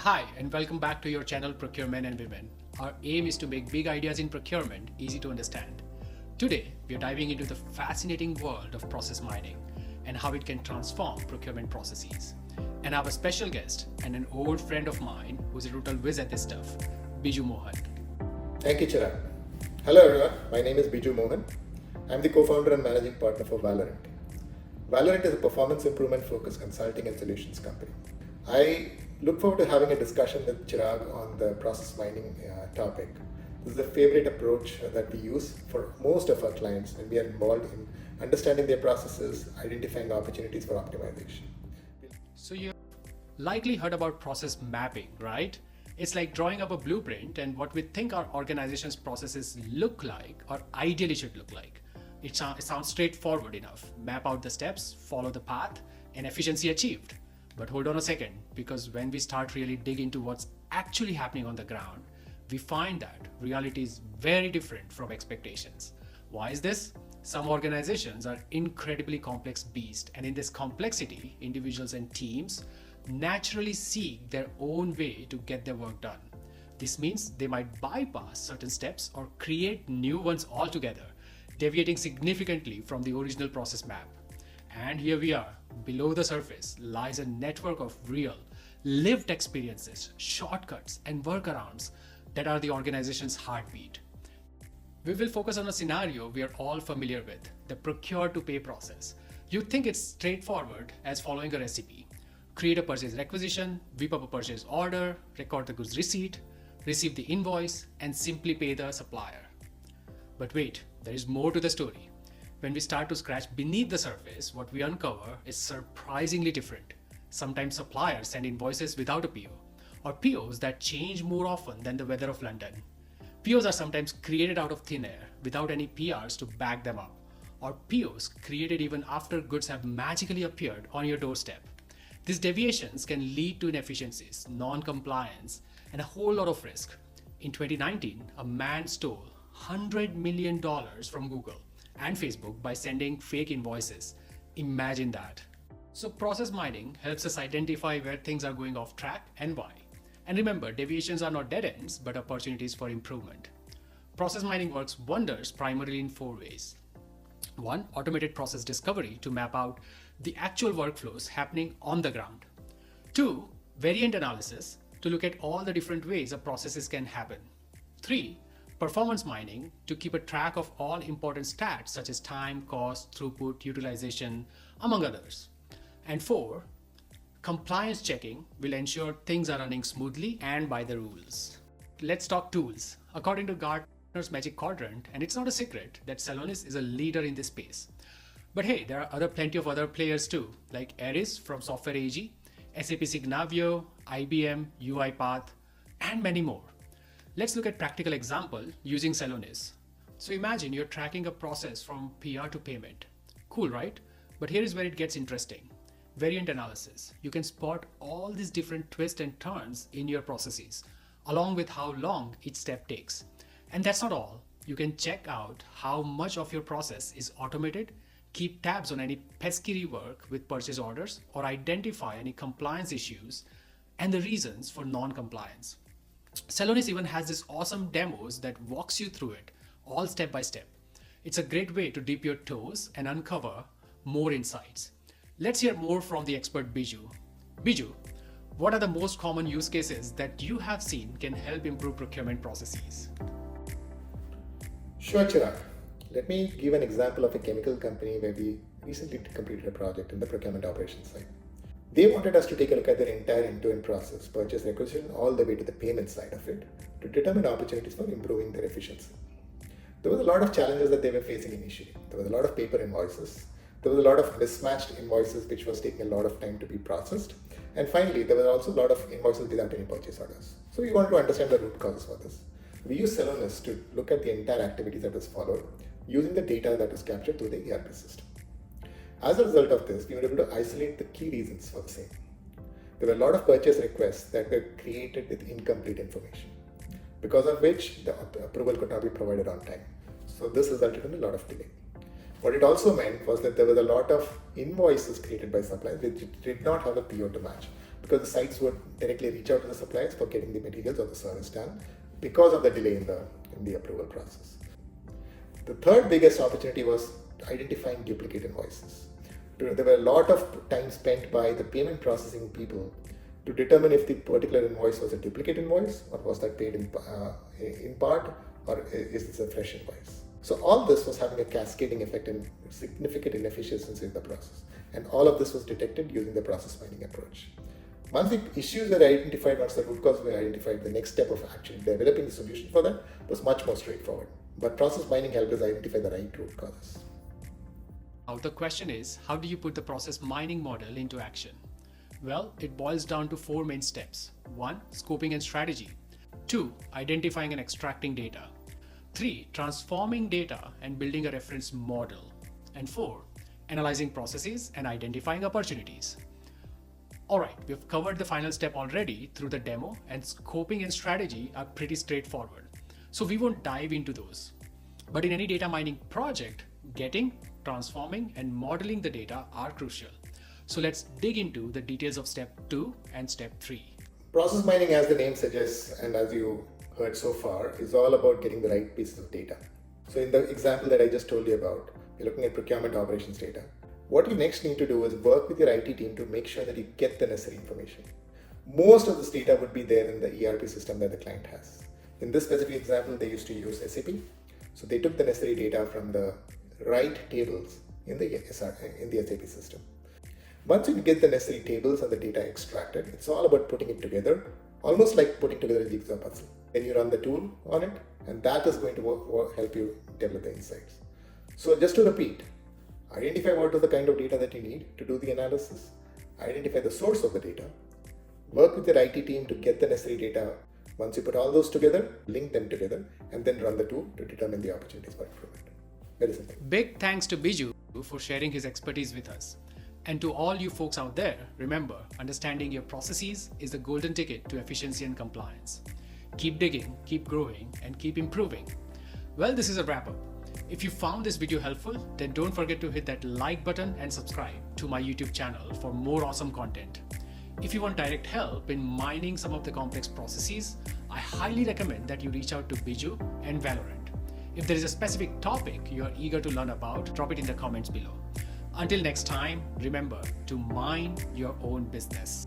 Hi, and welcome back to your channel Procurement and Women. Our aim is to make big ideas in procurement easy to understand. Today, we are diving into the fascinating world of process mining and how it can transform procurement processes. And I have a special guest and an old friend of mine who's a total whiz at this stuff, Biju Mohan. Thank you, Chirag. Hello everyone, my name is Biju Mohan. I'm the co-founder and managing partner for Valorant. Valorant is a performance improvement focused consulting and solutions company. I look forward to having a discussion with Chirag on the process mining topic. This is a favorite approach that we use for most of our clients, and we are involved in understanding their processes, identifying opportunities for optimization. So you've likely heard about process mapping, right? It's like drawing up a blueprint and what we think our organization's processes look like or ideally should look like. It sounds straightforward enough. Map out the steps, follow the path, and efficiency achieved. But hold on a second, because when we start really dig into what's actually happening on the ground, we find that reality is very different from expectations. Why is this? Some organizations are incredibly complex beasts, and in this complexity, individuals and teams naturally seek their own way to get their work done. This means they might bypass certain steps or create new ones altogether, deviating significantly from the original process map. And here we are. Below the surface lies a network of real, lived experiences, shortcuts, and workarounds that are the organization's heartbeat. We will focus on a scenario we are all familiar with, the procure-to-pay process. You'd think it's straightforward as following a recipe. Create a purchase requisition, whip up a purchase order, record the goods receipt, receive the invoice, and simply pay the supplier. But wait, there is more to the story. When we start to scratch beneath the surface, what we uncover is surprisingly different. Sometimes suppliers send invoices without a PO, or POs that change more often than the weather of London. POs are sometimes created out of thin air without any PRs to back them up, or POs created even after goods have magically appeared on your doorstep. These deviations can lead to inefficiencies, non-compliance, and a whole lot of risk. In 2019, a man stole $100 million from Google and Facebook by sending fake invoices. Imagine that. So process mining helps us identify where things are going off track and why. And remember, deviations are not dead ends, but opportunities for improvement. Process mining works wonders primarily in 4 ways. 1. Automated process discovery to map out the actual workflows happening on the ground. 2. Variant analysis to look at all the different ways a processes can happen. 3. Performance mining to keep a track of all important stats such as time, cost, throughput, utilization, among others. And 4. Compliance checking will ensure things are running smoothly and by the rules. Let's talk tools. According to Gartner's Magic Quadrant, and it's not a secret that Celonis is a leader in this space. But hey, there are plenty of other players too, like Eris from Software AG, SAP Signavio, IBM, UiPath, and many more. Let's look at practical example using Celonis. So imagine you're tracking a process from PR to payment. Cool, right? But here is where it gets interesting. Variant analysis. You can spot all these different twists and turns in your processes, along with how long each step takes. And that's not all. You can check out how much of your process is automated, keep tabs on any pesky rework with purchase orders, or identify any compliance issues and the reasons for non-compliance. Celonis even has this awesome demos that walks you through it, all step by step. It's a great way to dip your toes and uncover more insights. Let's hear more from the expert Biju. Biju, what are the most common use cases that you have seen can help improve procurement processes? Sure, Chirag. Let me give an example of a chemical company where we recently completed a project in the procurement operations side. They wanted us to take a look at their entire end-to-end process, purchase requisition, all the way to the payment side of it, to determine opportunities for improving their efficiency. There was a lot of challenges that they were facing initially. There was a lot of paper invoices. There was a lot of mismatched invoices which was taking a lot of time to be processed. And finally, there was also a lot of invoices without any purchase orders. So we wanted to understand the root causes for this. We used Celonis to look at the entire activities that was followed using the data that was captured through the ERP system. As a result of this, we were able to isolate the key reasons for the same. There were a lot of purchase requests that were created with incomplete information, because of which the approval could not be provided on time. So this resulted in a lot of delay. What it also meant was that there was a lot of invoices created by suppliers which did not have a PO to match, because the sites would directly reach out to the suppliers for getting the materials or the service done because of the delay in the approval process. The third biggest opportunity was identifying duplicate invoices. There were a lot of time spent by the payment processing people to determine if the particular invoice was a duplicate invoice, or was that paid in part, or is this a fresh invoice. So all this was having a cascading effect and significant inefficiencies in the process. And all of this was detected using the process mining approach. Once the issues were identified, once the root cause were identified, the next step of actually developing a solution for that was much more straightforward. But process mining helped us identify the right root causes. Now the question is, how do you put the process mining model into action? Well, it boils down to 4 main steps. 1. Scoping and strategy. 2. Identifying and extracting data. 3. Transforming data and building a reference model. And 4. Analyzing processes and identifying opportunities. Alright, we've covered the final step already through the demo, and scoping and strategy are pretty straightforward. So we won't dive into those. But in any data mining project, getting, transforming, and modeling the data are crucial. So let's dig into the details of step 2 and step 3. Process mining, as the name suggests, and as you heard so far, is all about getting the right pieces of data. So in the example that I just told you about, you're looking at procurement operations data. What you next need to do is work with your IT team to make sure that you get the necessary information. Most of this data would be there in the ERP system that the client has. In this specific example, they used to use SAP. So they took the necessary data from the right tables in the SAP system. Once you get the necessary tables and the data extracted, it's all about putting it together, almost like putting together a jigsaw puzzle. Then you run the tool on it, and that is going to help you develop the insights. So just to repeat, identify what is the kind of data that you need to do the analysis, identify the source of the data, work with your IT team to get the necessary data. Once you put all those together, link them together, and then run the tool to determine the opportunities for improvement. Very simple. Big thanks to Biju for sharing his expertise with us. And to all you folks out there, remember, understanding your processes is the golden ticket to efficiency and compliance. Keep digging, keep growing, and keep improving. Well, this is a wrap up. If you found this video helpful, then don't forget to hit that like button and subscribe to my YouTube channel for more awesome content. If you want direct help in mining some of the complex processes, I highly recommend that you reach out to Biju and Valorant. If there is a specific topic you are eager to learn about, drop it in the comments below. Until next time, remember to mind your own business.